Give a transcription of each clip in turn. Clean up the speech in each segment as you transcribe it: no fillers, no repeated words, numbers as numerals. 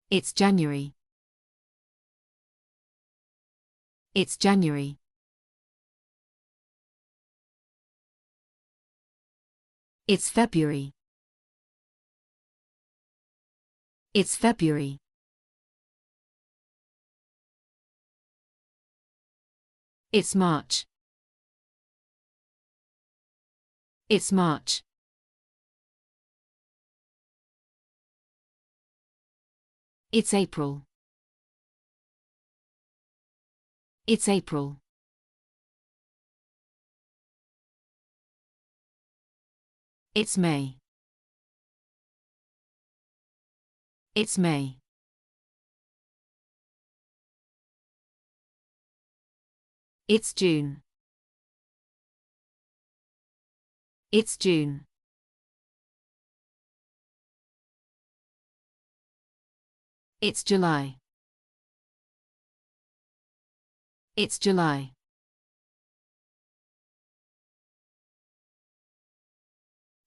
It's January. It's January. It's February. It's February. It's March. It's March. It's April. It's April. It's May. It's May. It's June. It's June. It's July. It's July.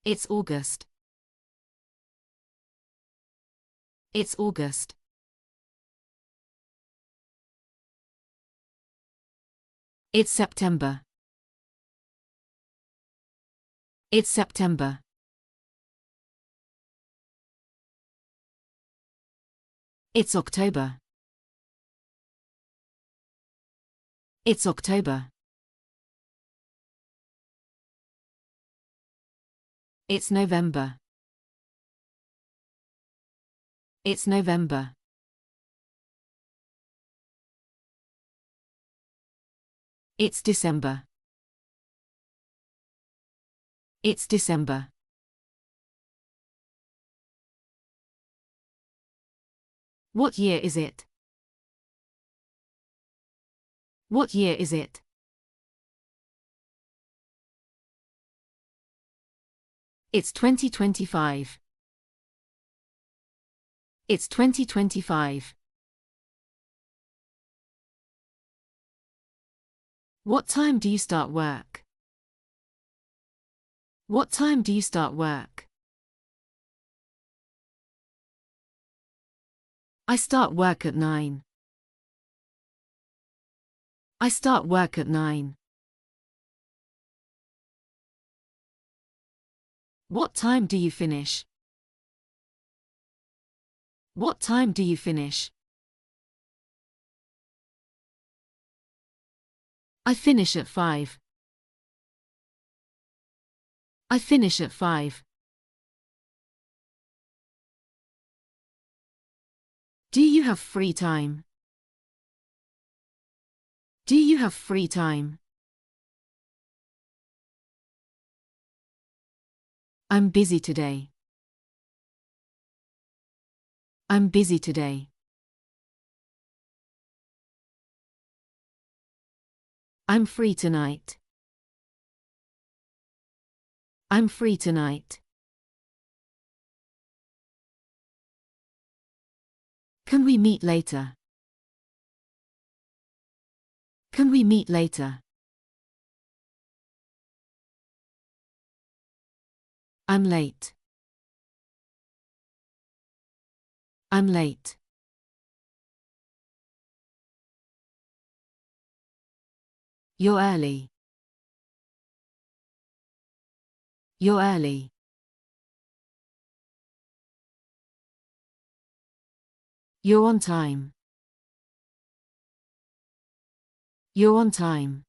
It's August. It's August. It's September. It's September. It's October. It's October. It's November. It's November. It's December. It's December. What year is it? What year is it? It's 2025. It's 2025. What time do you start work? What time do you start work? I start work at 9. I start work at 9. What time do you finish? What time do you finish? I finish at 5. I finish at 5. Do you have free time? Do you have free time? I'm busy today. I'm busy today. I'm free tonight. I'm free tonight. Can we meet later? Can we meet later? I'm late. I'm late. You're early. You're early. You're on time. You're on time.